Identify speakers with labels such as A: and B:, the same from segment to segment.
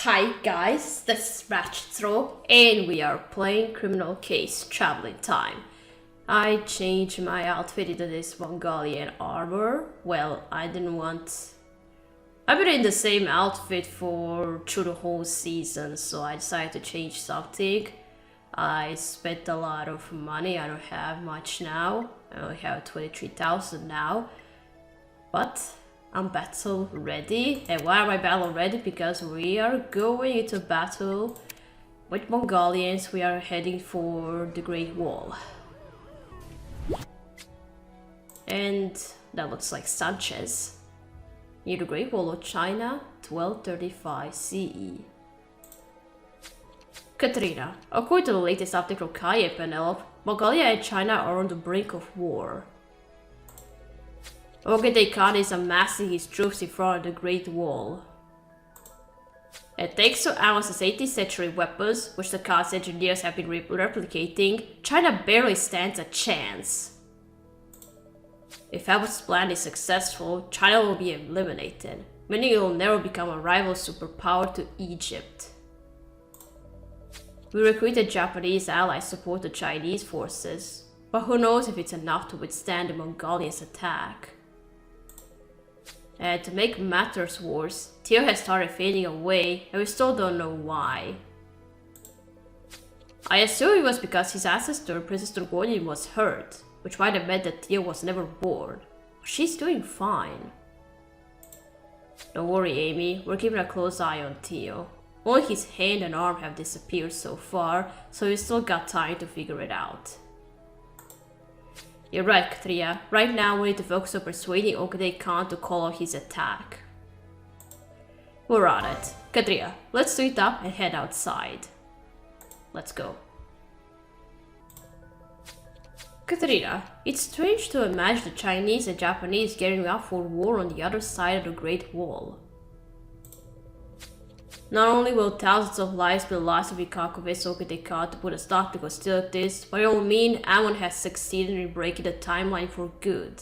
A: Hi guys, this is Ratchet and we are playing Criminal Case Traveling Time. I changed my outfit into this Mongolian armor. Well, I've been in the same outfit through the whole season, so I decided to change something. I spent a lot of money, I don't have much now. I only have 23,000 now. But I'm battle ready. And why am I battle ready? Because we are going into battle with Mongolians. We are heading for the Great Wall. And that looks like Sanchez. Near the Great Wall of China, 1235 CE. Katrina. According to the latest update from Kai and Penelope, Mongolia and China are on the brink of war. Ratchet is amassing his troops in front of the Great Wall. And thanks to Amon's 18th century weapons, which the Khan's engineers have been replicating, China barely stands a chance. If Amon's plan is successful, China will be eliminated, meaning it will never become a rival superpower to Egypt. We recruited Japanese allies to support the Chinese forces, but who knows if it's enough to withstand the Mongolians' attack. And to make matters worse, Theo has started fading away and we still don't know why. I assume it was because his ancestor, Princess Turgonian, was hurt, which might have meant that Theo was never born. She's doing fine. Don't worry, Amy, we're keeping a close eye on Theo. Only his hand and arm have disappeared so far, so we still got time to figure it out. You're right, Katria. Right now we need to focus on persuading Ratchet to call out his attack. We're on it. Katria, let's suit up and head outside. Let's go. Katrina, it's strange to imagine the Chinese and Japanese getting up for war on the other side of the Great Wall. Not only will thousands of lives be lost if we can't convince Ratchet to put a stop to hostilities, but it will mean Amon has succeeded in breaking the timeline for good.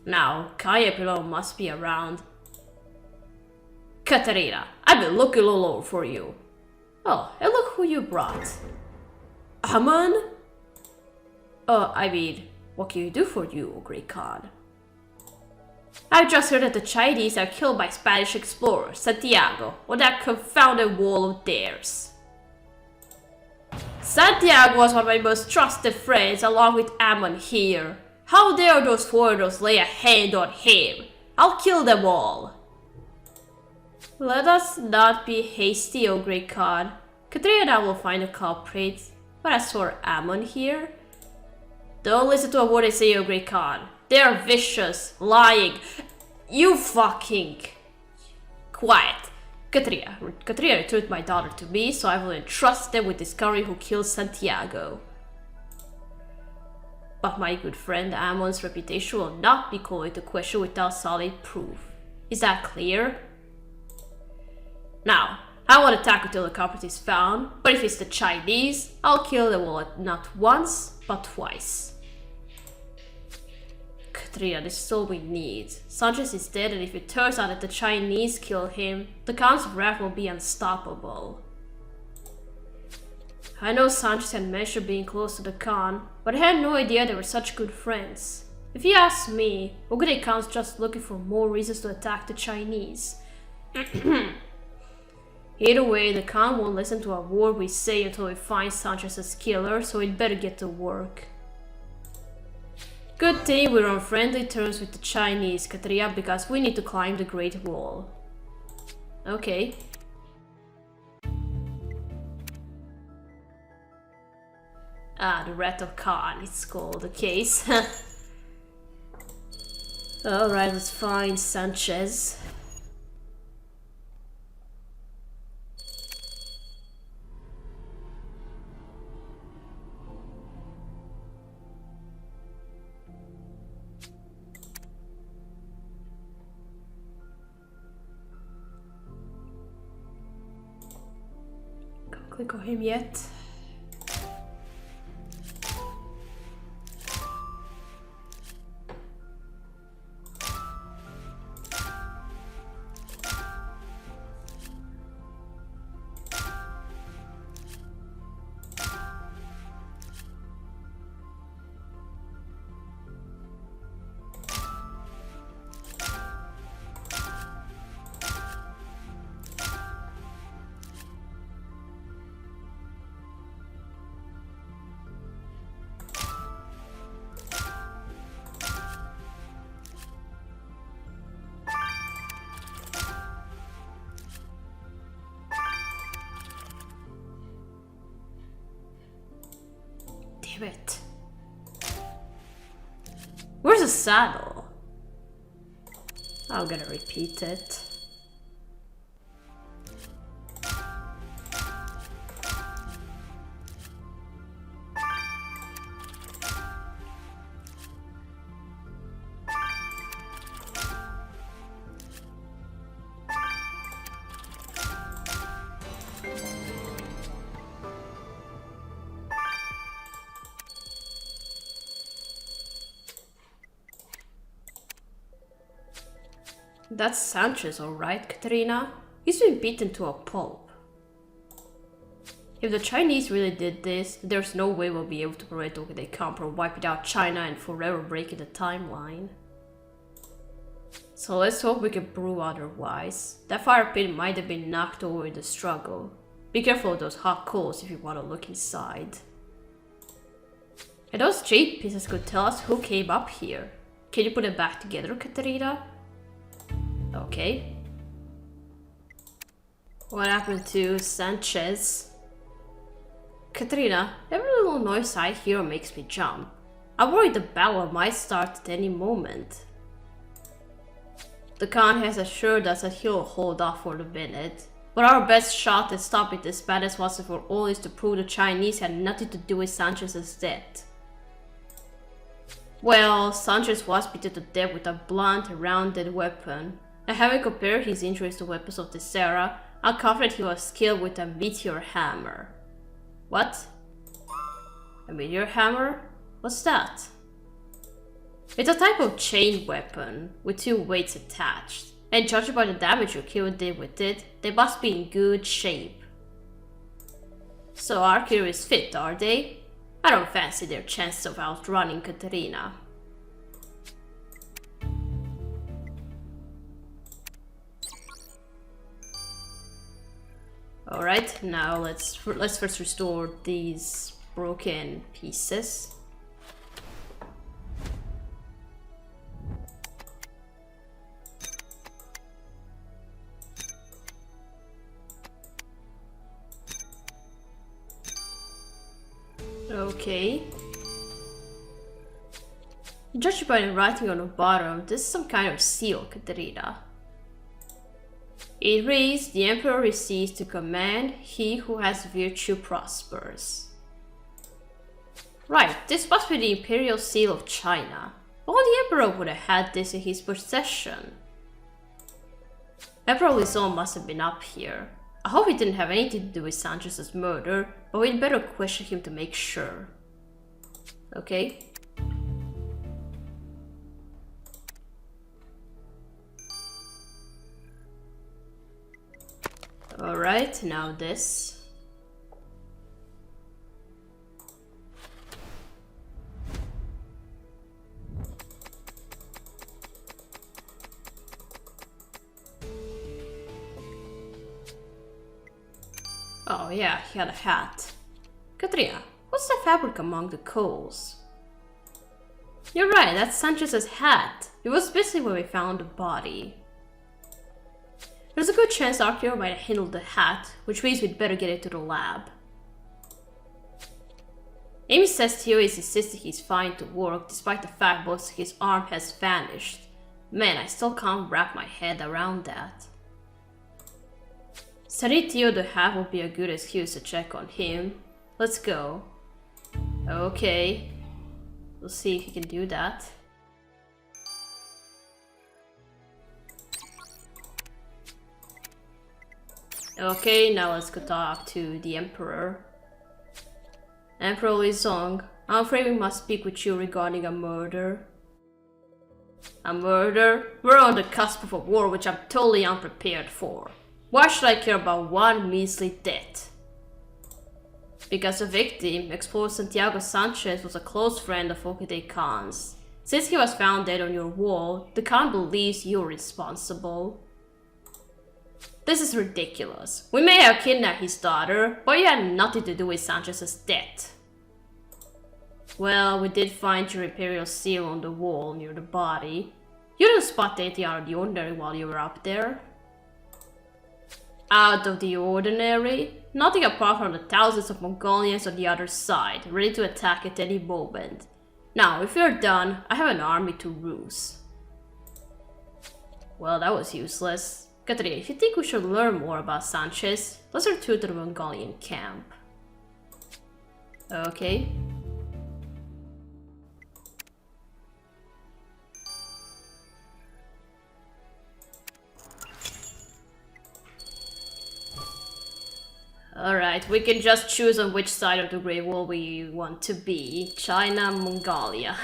A: Now, Kaya Pillow must be around. Katarina, I've been looking all over for you. Oh, and look who you brought. Amon? What can you do for you, Great Khan? I've just heard that the Chinese are killed by Spanish explorer Santiago on that confounded wall of theirs. Santiago was one of my most trusted friends along with Amon here. How dare those foreigners lay a hand on him? I'll kill them all. Let us not be hasty, O Great Khan. Katrina and I will find the culprit. But as for Amon here, don't listen to a word I say, O Great Khan. They are vicious, lying. You fucking... Quiet. Katrina returned my daughter to me, so I will entrust them with discovering who killed Santiago. But my good friend Amon's reputation will not be called into question without solid proof. Is that clear? Now, I won't attack until the culprit is found, but if it's the Chinese, I'll kill them all not once, but twice. Katrina, this is all we need. Sanchez is dead, and if it turns out that the Chinese kill him, the Khan's wrath will be unstoppable. I know Sanchez had mentioned being close to the Khan, but I had no idea they were such good friends. If you ask me, Ratchet Khan's just looking for more reasons to attack the Chinese. Either way, the Khan won't listen to a word we say until we find Sanchez's killer, so we'd better get to work. Good thing we're on friendly terms with the Chinese, Katrina, because we need to climb the Great Wall. Okay. The Rat of Khan, it's called the case. Alright, let's find Sanchez. Click on him yet. it. Where's the saddle? I'm gonna repeat it. That's Sanchez, alright, Katerina? He's been beaten to a pulp. If the Chinese really did this, there's no way we'll be able to prevent the camp or wipe it out China and forever breaking the timeline. So let's hope we can prove otherwise. That fire pit might have been knocked over in the struggle. Be careful of those hot coals if you want to look inside. And those jade pieces could tell us who came up here. Can you put it back together, Katerina? Okay. What happened to Sanchez? Katrina, every little noise I hear makes me jump. I'm worried the battle might start at any moment. The Khan has assured us that he'll hold off for a minute, but our best shot at stopping this madness once and for all is to prove the Chinese had nothing to do with Sanchez's death. Well, Sanchez was beaten to death with a blunt, rounded weapon. And having compared his injuries to weapons of this era, I'm confident he was killed with a meteor hammer. What? A meteor hammer? What's that? It's a type of chain weapon with two weights attached, and judging by the damage your killer did with it, they must be in good shape. So our killer is fit, are they? I don't fancy their chances of outrunning Katerina. Alright, now let's first restore these broken pieces. Okay. Judging by the writing on the bottom, this is some kind of seal, Katerina. It reads, the Emperor receives to command, he who has virtue prospers. Right, this must be the Imperial Seal of China. Only the Emperor would have had this in his possession. Emperor Lizon must have been up here. I hope he didn't have anything to do with Sanchez's murder, but we'd better question him to make sure. Okay. Alright, now this. Oh yeah, he had a hat. Katrina, what's that fabric among the coals? You're right, that's Sanchez's hat. It was basically where we found the body. There's a good chance Archeo might have handled the hat, which means we'd better get it to the lab. Amy says Theo is insisting he's fine to work despite the fact most of his arm has vanished. Man, I still can't wrap my head around that. Sending Theo the hat will be a good excuse to check on him. Let's go. Okay. We'll see if he can do that. Okay, now let's go talk to the Emperor. Emperor Lizong, I'm afraid we must speak with you regarding a murder. A murder? We're on the cusp of a war which I'm totally unprepared for. Why should I care about one measly death? Because the victim, Explorer Santiago Sanchez, was a close friend of Okade Khan's. Since he was found dead on your wall, the Khan believes you're responsible. This is ridiculous. We may have kidnapped his daughter, but it had nothing to do with Sanchez's death. Well, we did find your Imperial seal on the wall near the body. You didn't spot anything out of the ordinary while you were up there? Out of the ordinary? Nothing apart from the thousands of Mongolians on the other side, ready to attack at any moment. Now, if you're done, I have an army to ruse. Well, that was useless. Katrina, if you think we should learn more about Sanchez, let's return to the Mongolian camp. Okay. Alright, we can just choose on which side of the Great Wall we want to be. China, Mongolia.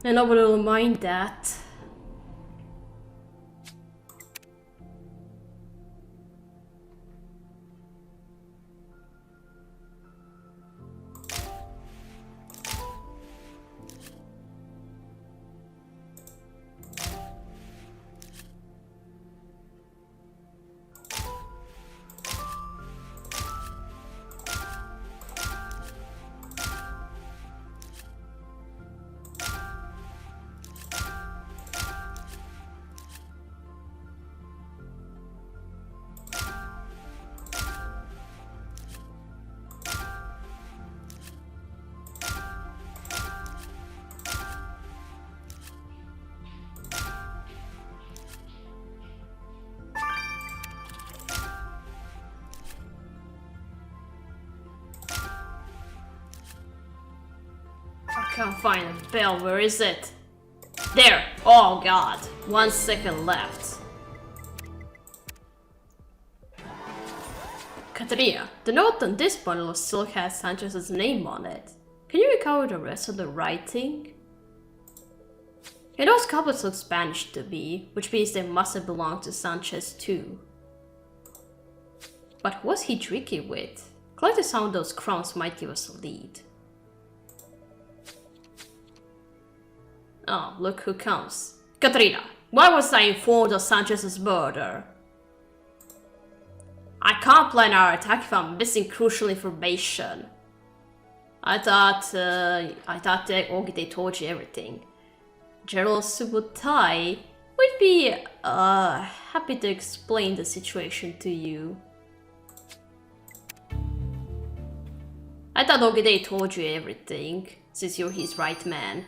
A: And nobody will mind that. I can't find the bell, where is it? There! Oh god, 1 second left. Katrina, the note on this bundle of silk has Sanchez's name on it. Can you recover the rest of the writing? Yeah, those couplets look Spanish to me, which means they must have belonged to Sanchez too. But what's he drinking with? Collecting some of those crumbs might give us a lead. Oh, look who comes. Katrina, why was I informed of Sanchez's murder? I can't plan our attack if I'm missing crucial information. I thought that Ogide told you everything. General Subutai would be happy to explain the situation to you. I thought Ogide told you everything, since you're his right man.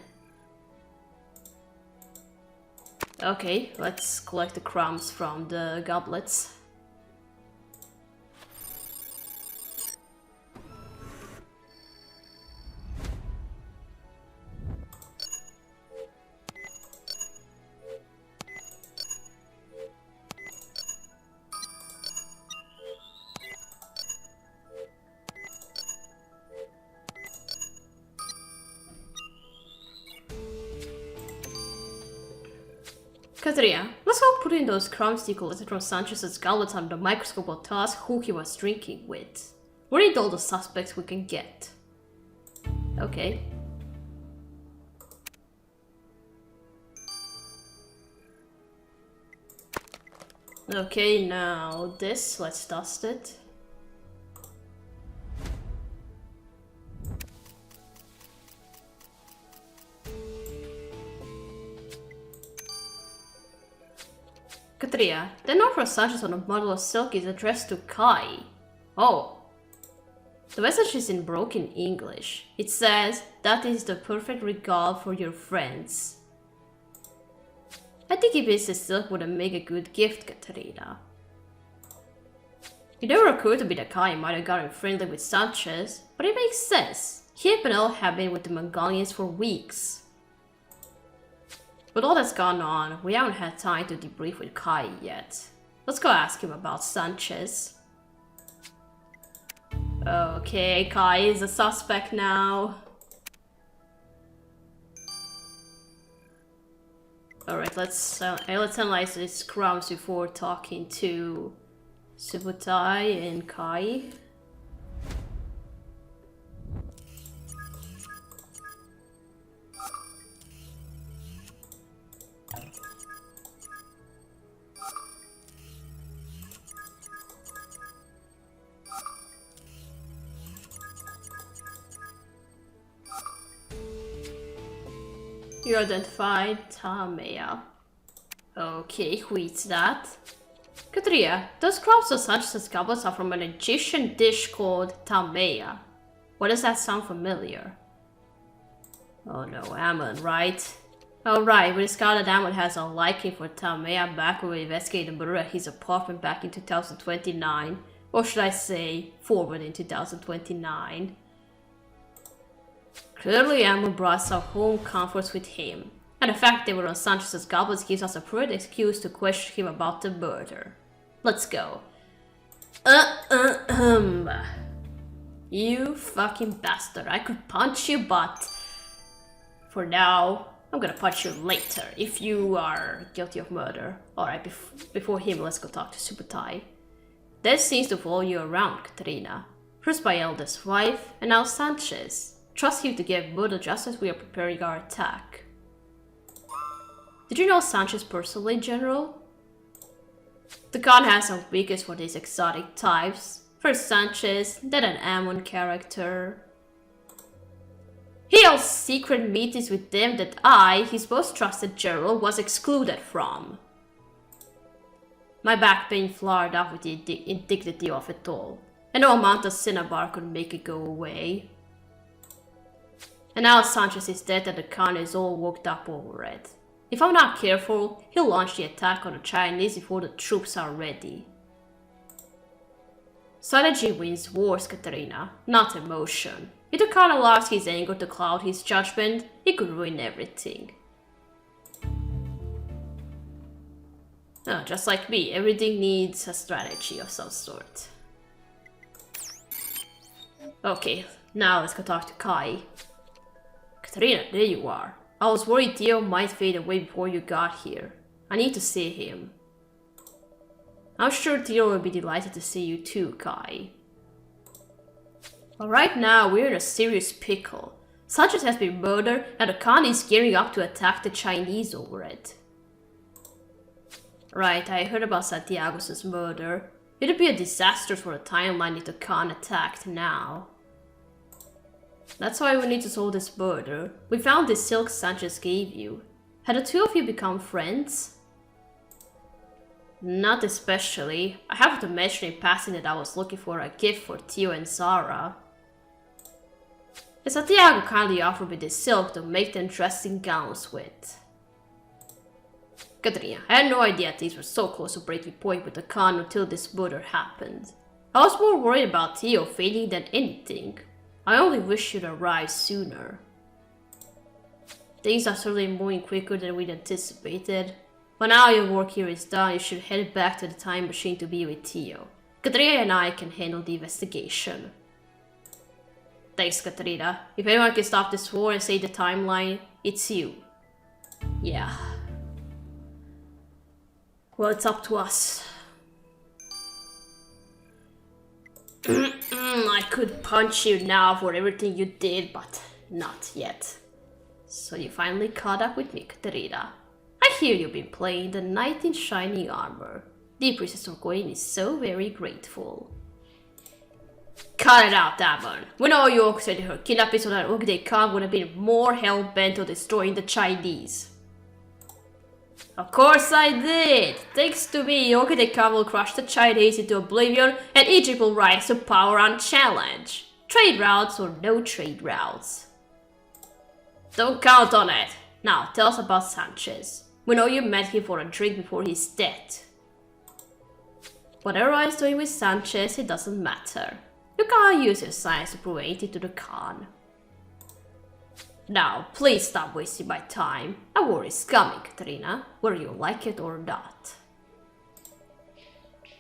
A: Okay, let's collect the crumbs from the goblets. Katrina, let's go put in those crumbs you collected from Sanchez's goblet under the microscope or tell us who he was drinking with. We need all the suspects we can get. Okay. Okay, now this, let's dust it. Katrina, the note from Sanchez on the bundle of silk is addressed to Kai. Oh. The message is in broken English. It says, "That is the perfect regale for your friends." I think it means the silk would make a good gift, Katrina. It never occurred to me that Kai might have gotten friendly with Sanchez, but it makes sense. He and Penel have been with the Mongolians for weeks. With all that's gone on, we haven't had time to debrief with Kai yet. Let's go ask him about Sanchez. Okay, Kai is a suspect now. Alright, let's analyze these crumbs before talking to Subutai and Kai. You identified Tamea. Okay, who is that? Katria, those crops of Sanchez's goblets are from an Egyptian dish called tameya. Why does that sound familiar? Oh no, Ammon, right? Oh right, we discovered that Ammon has a liking for tameya back when we investigated the murder at his apartment back in 2029. Or should I say, forward in 2029. Clearly Ammon brought some home comforts with him. And the fact they were on Sanchez's goblets gives us a pretty excuse to question him about the murder. Let's go. You fucking bastard. I could punch you, but for now, I'm gonna punch you later if you are guilty of murder. Alright, before him, let's go talk to Subutai. This seems to follow you around, Katerina. First my eldest wife, and now Sanchez. Trust him to give murder just as we are preparing our attack. Did you know Sanchez personally, General? The Khan has a weakness for these exotic types. First Sanchez, then an Ammon character. He held secret meetings with them that I, his most trusted general, was excluded from. My back pain flared up with the indignity of it all, and no amount of cinnabar could make it go away. And now Sanchez is dead and the Khan is all worked up over it. If I'm not careful, he'll launch the attack on the Chinese before the troops are ready. Strategy wins wars, Katerina, not emotion. If the Khan allows his anger to cloud his judgment, he could ruin everything. No, just like me, everything needs a strategy of some sort. Okay, now let's go talk to Kai. Katerina, there you are. I was worried Theo might fade away before you got here. I need to see him. I'm sure Theo will be delighted to see you too, Kai. But right now, we're in a serious pickle. Sanchez has been murdered and the Khan is gearing up to attack the Chinese over it. Right, I heard about Santiago's murder. It'd be a disaster for the timeline if the Khan attacked now. That's why we need to solve this murder. We found this silk Sanchez gave you. Had the two of you become friends? Not especially. I happened to mention in passing that I was looking for a gift for Theo and Zara. And Santiago kindly offered me this silk to make them dressing gowns with. Katrina, I had no idea things were so close to breaking point with the Khan until this murder happened. I was more worried about Theo fading than anything. I only wish you'd arrived sooner. Things are certainly moving quicker than we'd anticipated. But now your work here is done, you should head back to the time machine to be with Theo. Katrina and I can handle the investigation. Thanks, Katrina. If anyone can stop this war and save the timeline, it's you. Yeah. Well, it's up to us. I could punch you now for everything you did, but not yet. So you finally caught up with me, Katerina. I hear you've been playing the knight in shining armor. The Princess of Coin is so very grateful. Cut it out, Ammon. When all you orchestrated her kidnapping so that Ogde Khan would have been more hell-bent on destroying the Chinese. Of course I did! Thanks to me, Ogde Khan will crush the Chinese into oblivion and Egypt will rise to power unchallenged. Trade routes or no trade routes. Don't count on it. Now, tell us about Sanchez. We know you met him for a drink before his death. Whatever I'm doing with Sanchez, it doesn't matter. You can't use your science to prove anything to the Khan. Now, please stop wasting my time. A war is coming, Katrina, whether you like it or not.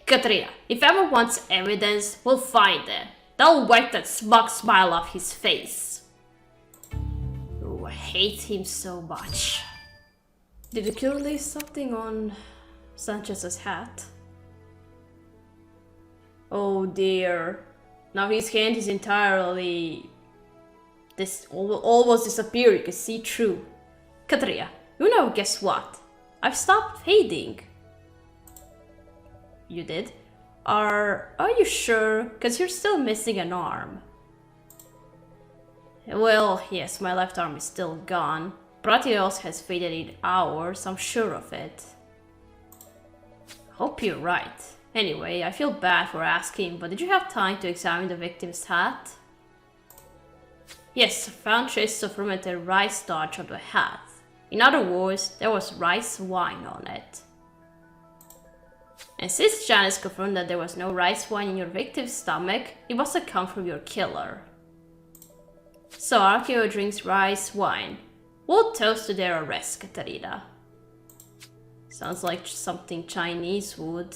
A: Katrina, if ever wants evidence, we'll find it. That'll wipe that smug smile off his face. Oh, I hate him so much. Did the killer leave something on Sanchez's hat? Oh dear. Now his hand is entirely... almost disappeared, you can see through. Katrina, you know, guess what? I've stopped fading. You did? Are you sure? Because you're still missing an arm. Well, yes, my left arm is still gone. But nothing else has faded in hours, I'm sure of it. Hope you're right. Anyway, I feel bad for asking, but did you have time to examine the victim's hat? Yes, I found traces of fermented rice starch on the hat. In other words, there was rice wine on it. And since Janice confirmed that there was no rice wine in your victim's stomach, it must have come from your killer. So Archeo drinks rice wine. We'll toast to their arrest, Katarina. Sounds like something Chinese would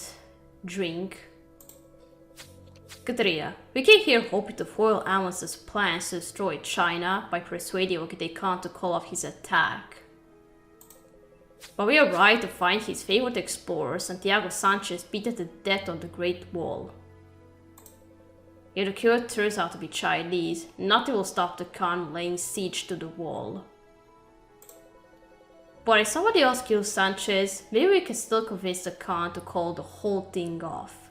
A: drink. Katarina, we came here hoping to foil Amos's plans to destroy China by persuading Ogide Khan to call off his attack. But we arrived to find his favorite explorer, Santiago Sanchez, beaten to death on the Great Wall. If the killer turns out to be Chinese, nothing will stop the Khan laying siege to the wall. But if somebody else kills Sanchez, maybe we can still convince the Khan to call the whole thing off.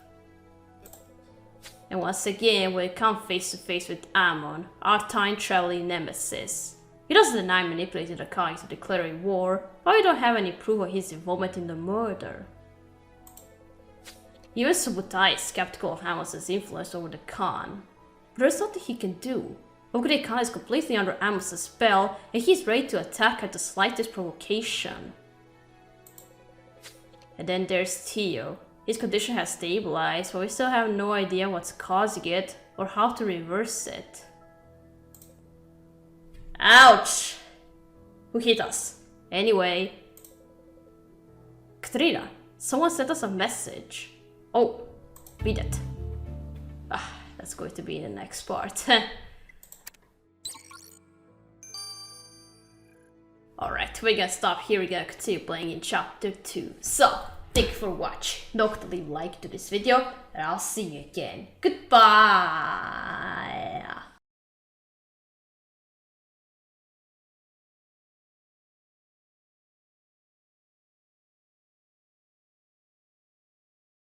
A: And once again, we come face to face with Amon, our time-traveling nemesis. He doesn't deny manipulating the Khan into declaring war, but we don't have any proof of his involvement in the murder. Even Subutai is skeptical of Amos's influence over the Khan. But there's nothing he can do. Ogure Khan is completely under Amos's spell, and he's ready to attack at the slightest provocation. And then there's Tio. His condition has stabilized, but we still have no idea what's causing it or how to reverse it. Ouch! Who hit us? Anyway. Katrina, someone sent us a message. Oh, read it. That's going to be in the next part. Alright, we're gonna stop here. We're gonna continue playing in chapter 2. So, thank you for watching. Don't forget to leave a like to this video, and I'll see you again. Goodbye!